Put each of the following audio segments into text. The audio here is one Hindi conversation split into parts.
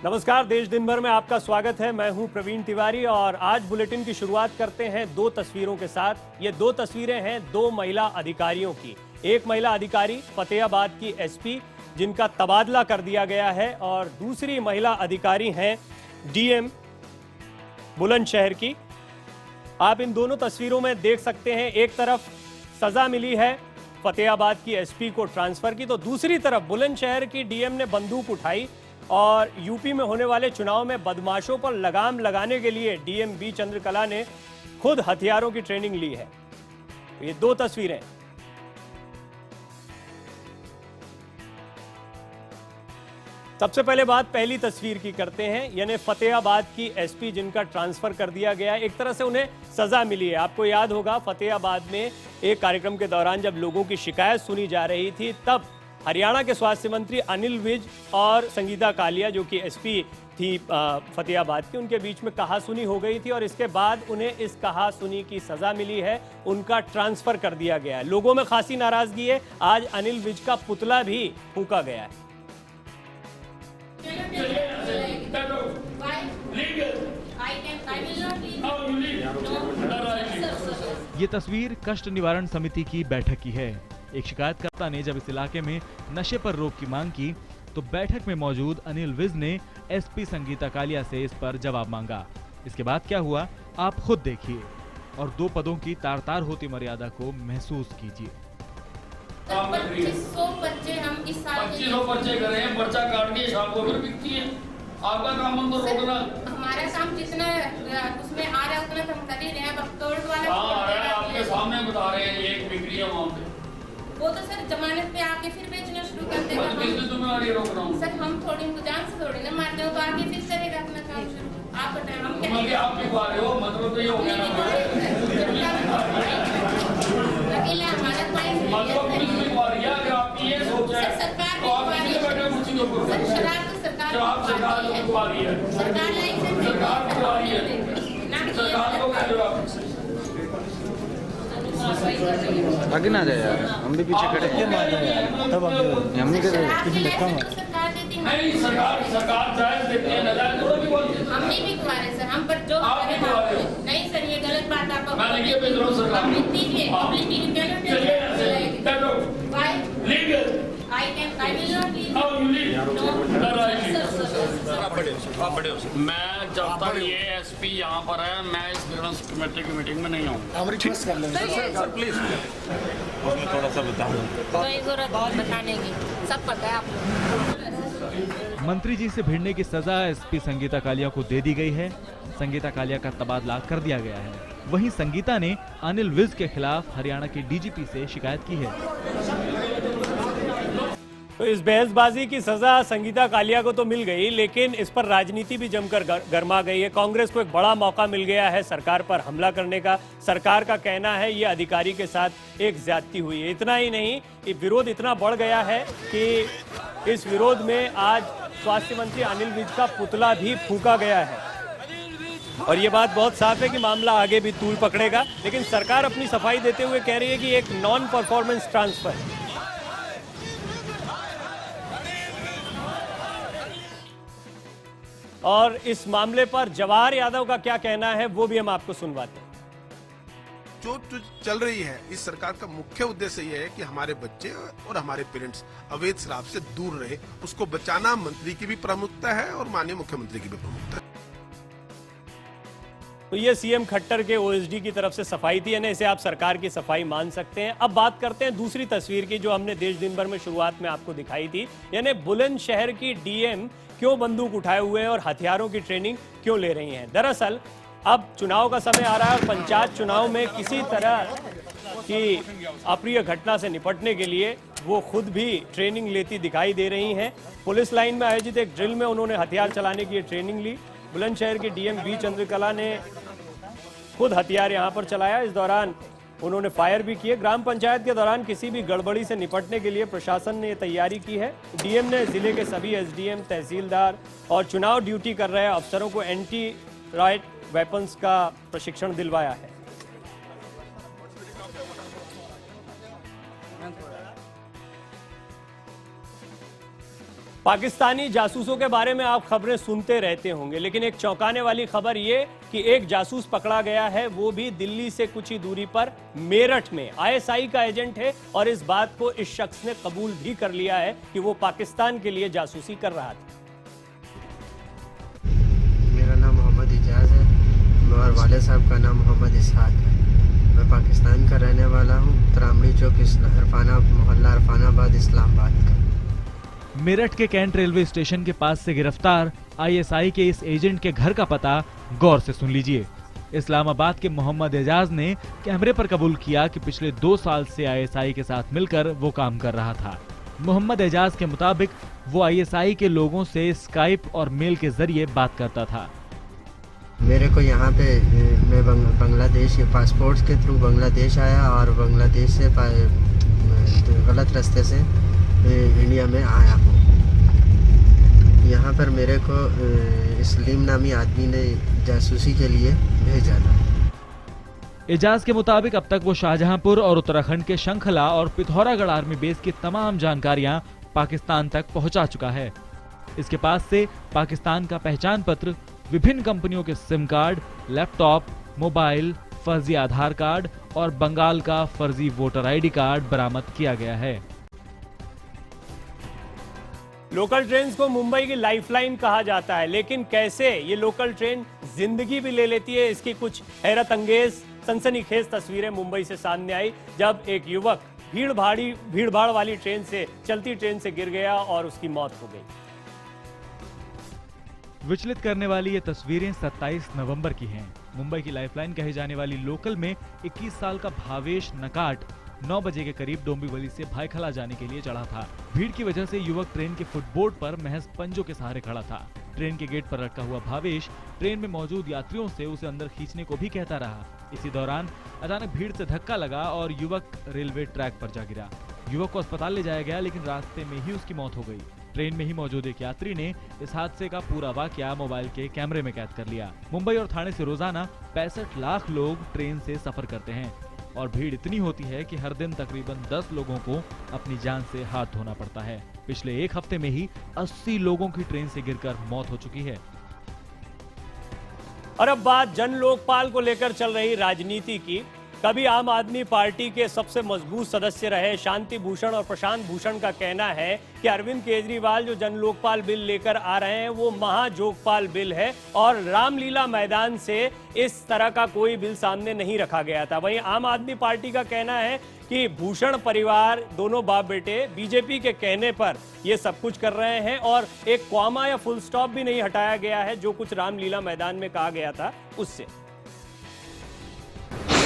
नमस्कार, देश दिन भर में आपका स्वागत है। मैं हूं प्रवीण तिवारी और आज बुलेटिन की शुरुआत करते हैं दो तस्वीरों के साथ। ये दो तस्वीरें हैं दो महिला अधिकारियों की। एक महिला अधिकारी फतेहाबाद की एसपी जिनका तबादला कर दिया गया है और दूसरी महिला अधिकारी हैं डीएम बुलंदशहर की। आप इन दोनों तस्वीरों में देख सकते हैं, एक तरफ सजा मिली है फतेहाबाद की एसपी को ट्रांसफर की, तो दूसरी तरफ बुलंदशहर की डीएम ने बंदूक उठाई और यूपी में होने वाले चुनाव में बदमाशों पर लगाम लगाने के लिए डीएम बी चंद्रकला ने खुद हथियारों की ट्रेनिंग ली है। ये दो तस्वीरें। सबसे पहले बात पहली तस्वीर की करते हैं, यानी फतेहाबाद की एसपी जिनका ट्रांसफर कर दिया गया। एक तरह से उन्हें सजा मिली है। आपको याद होगा फतेहाबाद में एक कार्यक्रम के दौरान जब लोगों की शिकायत सुनी जा रही थी, तब हरियाणा के स्वास्थ्य मंत्री अनिल विज और संगीता कालिया जो कि एसपी थी फतेहाबाद की, उनके बीच में कहासुनी हो गई थी और इसके बाद उन्हें इस कहासुनी की सजा मिली है, उनका ट्रांसफर कर दिया गया है। लोगों में खासी नाराजगी है। आज अनिल विज का पुतला भी फूंका गया है। ये तस्वीर कष्ट निवारण समिति की बैठक की है। एक शिकायतकर्ता ने जब इस इलाके में नशे पर रोक की मांग की तो बैठक में मौजूद अनिल विज ने एसपी संगीता कालिया से इस पर जवाब मांगा। इसके बाद क्या हुआ आप खुद देखिए और दो पदों की तार तार होती मर्यादा को महसूस कीजिए। 2500 पर्चे हम इस साल 2500 पर्चे कर रहे हैं, पर्चा काट के शाम को फिर बिकती है। आपका काम हम तो रोकना। हमारा काम जितना उसमें आ रहा है उतना हम कर ही रहे हैं। अब तोड़ वाला आ रहा है, आपके सामने बता रहे हैं एक बिक्री है वहाँ पे। वो तो सर जमानत पे आके फिर बेचना शुरू कर देगा। किसने जिम्मेवारी रोक रहा हूँ सर हम थोड़ी उनको जान से थोड़ी ना मारते हो, तो आगे फिर करेगा अपना काम शुरू। आप बताएं हम क्या आप बिकवा रहे हो, मतलब तो ये हो गया ना अकेला हमारा मतलब पुलिस बिकवा रही है। अगर आपकी ये सोच है सरकार तो आप किसी बैठे कुर्सी के ऊपर शराब तो सरकार बिकवा रही है। सरकार लाइसेंस सरकार बिकवा रही है। सरकार को कह दो आप आगे ना जाए यार, हम भी पीछे खड़े हैं। तब हम नहीं कर रहे। नहीं, सरकार जायज देती है, नाजायज थोड़ा भी बोलती है। हम नहीं बिकवा रहे सर, हम पर जो आप बिकवा रहे हो। नहीं सर, ये गलत बात आप मैं लिखे भेज रहा हूँ सरकार legal I will not leave. मैं जब तक ये एसपी यहाँ पर है, मैं इस ग्रीवेंस कमेटी की मीटिंग में नहीं आऊँगा। हम रिक्वेस्ट कर लेंगे सर प्लीज थोड़ा सा बताओ। कोई जरूरत बताने की, सब पता है आपको। मंत्री जी से भिड़ने की सजा एसपी संगीता कालिया को दे दी गई है। संगीता कालिया का तबादला कर दिया गया है। वहीं संगीता ने अनिल विज के खिलाफ हरियाणा के डीजीपी से शिकायत की है। तो इस बहसबाजी की सजा संगीता कालिया को तो मिल गई, लेकिन इस पर राजनीति भी जमकर गर्मा गई है। कांग्रेस को एक बड़ा मौका मिल गया है सरकार पर हमला करने का। सरकार का कहना है ये अधिकारी के साथ एक ज्यादती हुई है। इतना ही नहीं, ये विरोध इतना बढ़ गया है कि इस विरोध में आज स्वास्थ्य मंत्री अनिल विज का पुतला भी फूंका गया है और ये बात बहुत साफ है कि मामला आगे भी तूल पकड़ेगा। लेकिन सरकार अपनी सफाई देते हुए कह रही है कि एक नॉन परफॉर्मेंस ट्रांसफर। और इस मामले पर जवाहर यादव का क्या कहना है वो भी हम आपको सुनवाते हैं। जो चल रही है इस सरकार का मुख्य उद्देश्य यह है कि हमारे बच्चे और हमारे पेरेंट्स अवैध शराब से दूर रहे। उसको बचाना मंत्री की भी प्रमुखता है और माननीय मुख्यमंत्री की भी प्रमुखता है। तो ये सीएम खट्टर के ओएसडी की तरफ से सफाई थी, यानी इसे आप सरकार की सफाई मान सकते हैं। अब बात करते हैं दूसरी तस्वीर की, जो हमने देश दिन भर में शुरुआत में आपको दिखाई थी, यानी बुलंदशहर की डीएम क्यों बंदूक उठाए हुए हैं और हथियारों की ट्रेनिंग क्यों ले रही हैं। दरअसल अब चुनाव का समय आ रहा है और पंचायत चुनाव में किसी तरह की अप्रिय घटना से निपटने के लिए वो खुद भी ट्रेनिंग लेती दिखाई दे रही हैं। पुलिस लाइन में आयोजित एक ड्रिल में उन्होंने हथियार चलाने की ट्रेनिंग ली। बुलंदशहर के डीएम बी चंद्रकला ने खुद हथियार यहां पर चलाया। इस दौरान उन्होंने फायर भी किए। ग्राम पंचायत के दौरान किसी भी गड़बड़ी से निपटने के लिए प्रशासन ने तैयारी की है। डीएम ने जिले के सभी एसडीएम, तहसीलदार और चुनाव ड्यूटी कर रहे अफसरों को एंटी राइट वेपन्स का प्रशिक्षण दिलवाया है। पाकिस्तानी जासूसों के बारे में आप खबरें सुनते रहते होंगे, लेकिन एक चौंकाने वाली खबर ये कि एक जासूस पकड़ा गया है, वो भी दिल्ली से कुछ ही दूरी पर मेरठ में। आईएसआई का एजेंट है और इस बात को इस शख्स ने कबूल भी कर लिया है कि वो पाकिस्तान के लिए जासूसी कर रहा था। मेरा नाम मोहम्मद इजाज है और वाले साहब का नाम मोहम्मद इसहाक है। मैं पाकिस्तान का रहने वाला हूँ, त्रामड़ी चौक अरफाना मोहल्ला अरफानाबाद इस्लामाबाद का। मेरठ के कैंट रेलवे स्टेशन के पास से गिरफ्तार आईएसआई के इस एजेंट के घर का पता गौर से सुन लीजिए। इस्लामाबाद के मोहम्मद एजाज ने कैमरे पर कबूल किया कि पिछले 2 साल से आईएसआई के साथ मिलकर वो काम कर रहा था। मोहम्मद एजाज के मुताबिक वो आईएसआई के लोगों से स्काइप और मेल के जरिए बात करता था। मेरे को यहाँ पे मैं बांग्लादेश के पासपोर्ट के थ्रू बांग्लादेश आया और बांग्लादेश से गलत रास्ते से इंडिया में आया हूँ। यहाँ पर मेरे को सलीम नामी आदमी ने जासूसी के लिए भेजा था। एजाज के मुताबिक अब तक वो शाहजहांपुर और उत्तराखंड के शंखला और पिथौरागढ़ आर्मी बेस की तमाम जानकारियां पाकिस्तान तक पहुंचा चुका है। इसके पास से पाकिस्तान का पहचान पत्र, विभिन्न कंपनियों के सिम कार्ड, लैपटॉप, मोबाइल, फर्जी आधार कार्ड और बंगाल का फर्जी वोटर आईडी कार्ड बरामद किया गया है। लोकल ट्रेन को मुंबई की लाइफलाइन कहा जाता है, लेकिन कैसे ये लोकल ट्रेन जिंदगी भी ले लेती है, इसकी कुछ हैरत अंगेज सनसनीखेज तस्वीरें मुंबई से सामने आई, जब एक युवक भीड़-भाड़ वाली चलती ट्रेन से गिर गया और उसकी मौत हो गई। विचलित करने वाली ये तस्वीरें 27 नवंबर की हैं। मुंबई की लाइफलाइन कही जाने वाली लोकल में 21 साल का भावेश नकाट 9 बजे के करीब डोंबिवली से भाईखला जाने के लिए चढ़ा था। भीड़ की वजह से युवक ट्रेन के फुटबोर्ड पर महज पंजों के सहारे खड़ा था। ट्रेन के गेट पर लटका हुआ भावेश ट्रेन में मौजूद यात्रियों से उसे अंदर खींचने को भी कहता रहा। इसी दौरान अचानक भीड़ से धक्का लगा और युवक रेलवे ट्रैक पर जा गिरा। युवक को अस्पताल ले जाया गया, लेकिन रास्ते में ही उसकी मौत हो गई। ट्रेन में ही मौजूद एक यात्री ने इस हादसे का पूरा वाकया मोबाइल के कैमरे में कैद कर लिया। मुंबई और ठाणे से रोजाना 65 लाख लोग ट्रेन से सफर करते हैं और भीड़ इतनी होती है कि हर दिन तकरीबन 10 लोगों को अपनी जान से हाथ धोना पड़ता है। पिछले एक हफ्ते में ही 80 लोगों की ट्रेन से गिरकर मौत हो चुकी है। और अब बात जन लोकपाल को लेकर चल रही राजनीति की। कभी आम आदमी पार्टी के सबसे मजबूत सदस्य रहे शांति भूषण और प्रशांत भूषण का कहना है कि अरविंद केजरीवाल जो जन लोकपाल बिल लेकर आ रहे हैं वो महाजोगपाल बिल है और रामलीला मैदान से इस तरह का कोई बिल सामने नहीं रखा गया था। वहीं आम आदमी पार्टी का कहना है कि भूषण परिवार दोनों बाप बेटे बीजेपी के कहने पर ये सब कुछ कर रहे हैं और एक कॉमा या फुल स्टॉप भी नहीं हटाया गया है जो कुछ रामलीला मैदान में कहा गया था उससे।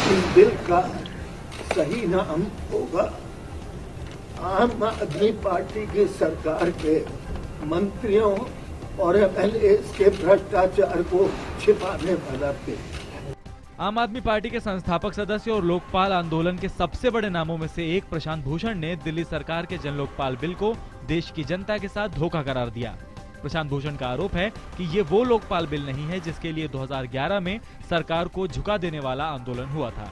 इस बिल का सही नाम होगा आम आदमी पार्टी की सरकार के मंत्रियों और एमएलए के भ्रष्टाचार को छिपाने वाला बिल। आम आदमी पार्टी के संस्थापक सदस्य और लोकपाल आंदोलन के सबसे बड़े नामों में से एक प्रशांत भूषण ने दिल्ली सरकार के जन लोकपाल बिल को देश की जनता के साथ धोखा करार दिया। प्रशांत भूषण का आरोप है कि ये वो लोकपाल बिल नहीं है जिसके लिए 2011 में सरकार को झुका देने वाला आंदोलन हुआ था।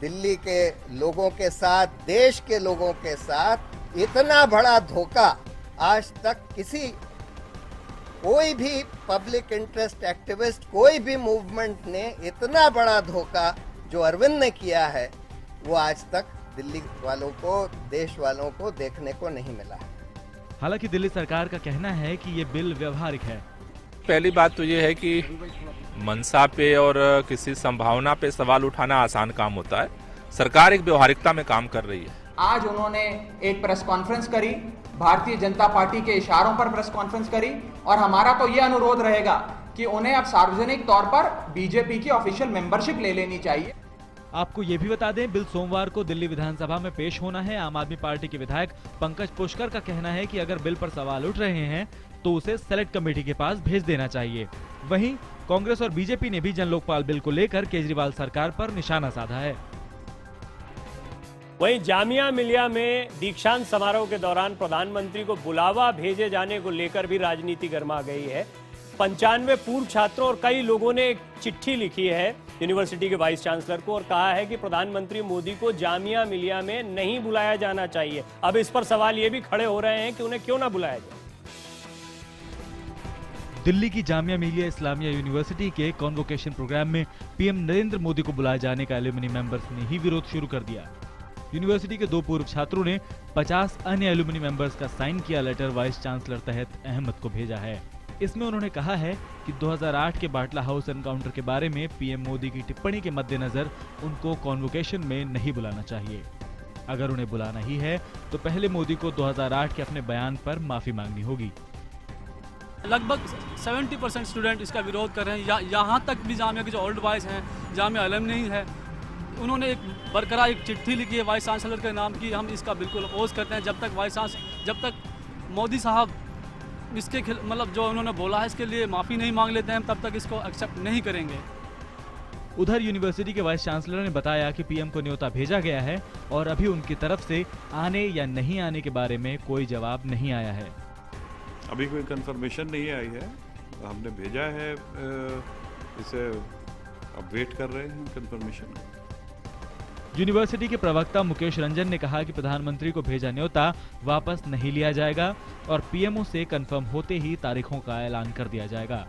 दिल्ली के लोगों के साथ, देश के लोगों के साथ इतना बड़ा धोखा आज तक कोई भी पब्लिक इंटरेस्ट एक्टिविस्ट, कोई भी मूवमेंट ने इतना बड़ा धोखा जो अरविंद ने किया है वो आज तक दिल्ली वालों को, देश वालों को देखने को नहीं मिला है। हालांकि दिल्ली सरकार का कहना है कि ये बिल व्यवहारिक है। पहली बात तो ये है कि मनसा पे और किसी संभावना पे सवाल उठाना आसान काम होता है। सरकार एक व्यवहारिकता में काम कर रही है। आज उन्होंने एक प्रेस कॉन्फ्रेंस करी, भारतीय जनता पार्टी के इशारों पर प्रेस कॉन्फ्रेंस करी और हमारा तो ये अनुरोध रहेगा कि उन्हें अब सार्वजनिक तौर पर बीजेपी की ऑफिशियल मेंबरशिप ले लेनी चाहिए। आपको ये भी बता दें, बिल सोमवार को दिल्ली विधानसभा में पेश होना है। आम आदमी पार्टी के विधायक पंकज पुष्कर का कहना है कि अगर बिल पर सवाल उठ रहे हैं तो उसे सेलेक्ट कमेटी के पास भेज देना चाहिए। वहीं कांग्रेस और बीजेपी ने भी जन लोकपाल बिल को लेकर केजरीवाल सरकार पर निशाना साधा है। वहीं जामिया मिलिया में दीक्षांत समारोह के दौरान प्रधानमंत्री को बुलावा भेजे जाने को लेकर भी राजनीति गर्मा गई है। 95 पूर्व छात्रों और कई लोगों ने एक चिट्ठी लिखी है यूनिवर्सिटी के वाइस चांसलर को और कहा है कि प्रधानमंत्री मोदी को जामिया मिलिया में नहीं बुलाया जाना चाहिए। अब इस पर सवाल ये भी खड़े हो रहे हैं कि उन्हें क्यों ना बुलाया जाए। दिल्ली की जामिया मिलिया इस्लामिया यूनिवर्सिटी के कॉन्वोकेशन प्रोग्राम में पीएम नरेंद्र मोदी को बुलाए जाने का एल्यूमिनी मेंबर्स ने ही विरोध शुरू कर दिया। यूनिवर्सिटी के 2 पूर्व छात्रों ने 50 अन्य एल्यूमिनी मेंबर्स का साइन किया लेटर वाइस चांसलर तहत अहमद को भेजा है। इसमें उन्होंने कहा है कि 2008 के बाटला हाउस एनकाउंटर के बारे में पीएम मोदी की टिप्पणी के मद्देनजर उनको कॉन्वोकेशन में नहीं बुलाना चाहिए। अगर उन्हें बुलाना ही है तो पहले मोदी को 2008 के अपने बयान पर माफी मांगनी होगी। लगभग 70% स्टूडेंट इसका विरोध कर रहे हैं। यहाँ तक भी जामिया के जो ओल्ड बॉयज हैं, जामिया अलमनी है, उन्होंने एक बरकरार एक चिट्ठी लिखी है वाइस चांसलर के नाम की। हम इसका बिल्कुल अपोज करते हैं। जब तक मोदी साहब इसके मतलब जो उन्होंने बोला है इसके लिए माफ़ी नहीं मांग लेते हैं, तब तक इसको एक्सेप्ट नहीं करेंगे। उधर यूनिवर्सिटी के वाइस चांसलर ने बताया कि पीएम को न्योता भेजा गया है और अभी उनकी तरफ से आने या नहीं आने के बारे में कोई जवाब नहीं आया है। अभी कोई कंफर्मेशन नहीं आई है, हमने भेजा है इसे, अब वेट कर रहे हैं कंफर्मेशन। यूनिवर्सिटी के प्रवक्ता मुकेश रंजन ने कहा कि प्रधानमंत्री को भेजा न्योता वापस नहीं लिया जाएगा और पीएमओ से कंफर्म होते ही तारीखों का ऐलान कर दिया जाएगा।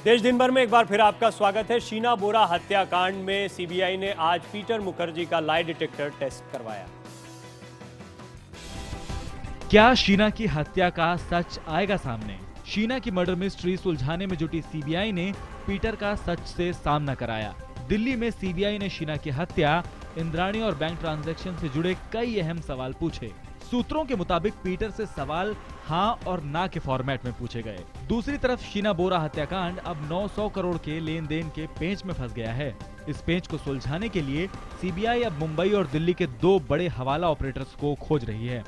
देश दिन भर में एक बार फिर आपका स्वागत है। शीना बोरा हत्याकांड में सीबीआई ने आज पीटर मुखर्जी का लाई डिटेक्टर टेस्ट करवाया। क्या शीना की हत्या का सच आएगा सामने? शीना की मर्डर मिस्ट्री सुलझाने में जुटी सीबीआई ने पीटर का सच से सामना कराया। दिल्ली में सीबीआई ने शीना की हत्या, इंद्राणी और बैंक ट्रांजैक्शन से जुड़े कई अहम सवाल पूछे। सूत्रों के मुताबिक पीटर से सवाल हाँ और ना के फॉर्मेट में पूछे गए। दूसरी तरफ शीना बोरा हत्याकांड अब 900 करोड़ के लेन देन के पेंच में फंस गया है। इस पेंच को सुलझाने के लिए सीबीआई अब मुंबई और दिल्ली के 2 बड़े हवाला ऑपरेटर्स को खोज रही है।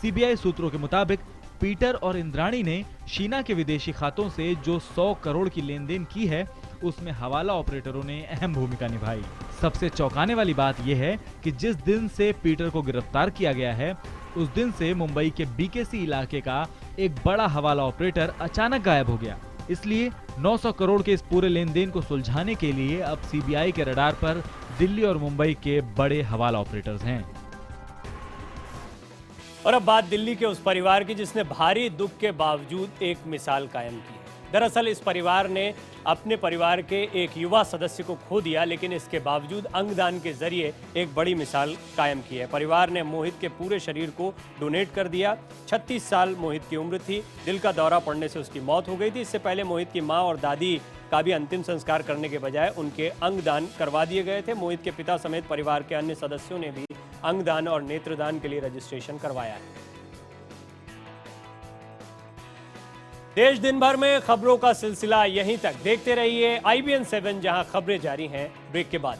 सीबीआई सूत्रों के मुताबिक पीटर और इंद्राणी ने शीना के विदेशी खातों से जो 100 करोड़ की लेन देन की है, उसमें हवाला ऑपरेटरों ने अहम भूमिका निभाई। सबसे चौंकाने वाली बात यह है कि जिस दिन से पीटर को गिरफ्तार किया गया है, उस दिन से मुंबई के बीकेसी इलाके का एक बड़ा हवाला ऑपरेटर अचानक गायब हो गया। इसलिए 900 करोड़ के इस पूरे लेन देन को सुलझाने के लिए अब सीबीआई के रडार पर दिल्ली और मुंबई के बड़े हवाला ऑपरेटर्स हैं। और अब बात दिल्ली के उस परिवार की जिसने भारी दुख के बावजूद एक मिसाल कायम की है। दरअसल इस परिवार ने अपने परिवार के एक युवा सदस्य को खो दिया, लेकिन इसके बावजूद अंगदान के जरिए एक बड़ी मिसाल कायम की है। परिवार ने मोहित के पूरे शरीर को डोनेट कर दिया। 36 साल मोहित की उम्र थी। दिल का दौरा पड़ने से उसकी मौत हो गई थी। इससे पहले मोहित की मां और दादी का भी अंतिम संस्कार करने के बजाय उनके अंगदान करवा दिए गए थे। मोहित के पिता समेत परिवार के अन्य सदस्यों ने भी अंगदान और नेत्रदान के लिए रजिस्ट्रेशन करवाया है। देश दिन भर में खबरों का सिलसिला यहीं तक। देखते रहिए IBN 7, जहां खबरें जारी हैं ब्रेक के बाद।